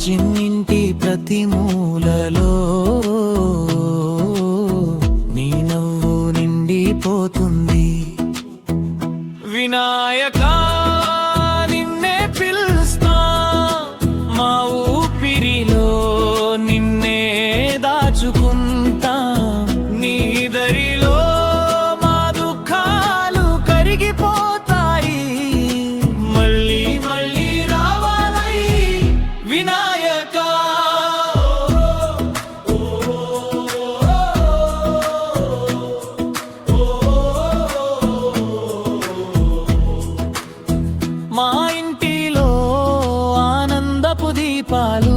చిన్నింటి ప్రతి మూలలో నీ నవ్వు నిండిపోతుంది. వినాయకా నిన్నే పిలుస్తా, మా ఊపిరిలో నిన్నే దాచుకుంటా. నీ దరిలో మా దుఃఖాలు కరిగిపోతాయి, మళ్ళీ మళ్ళీ రావాలై వినాయకా. మా ఇంటిలో ఆనందపు దీపాలు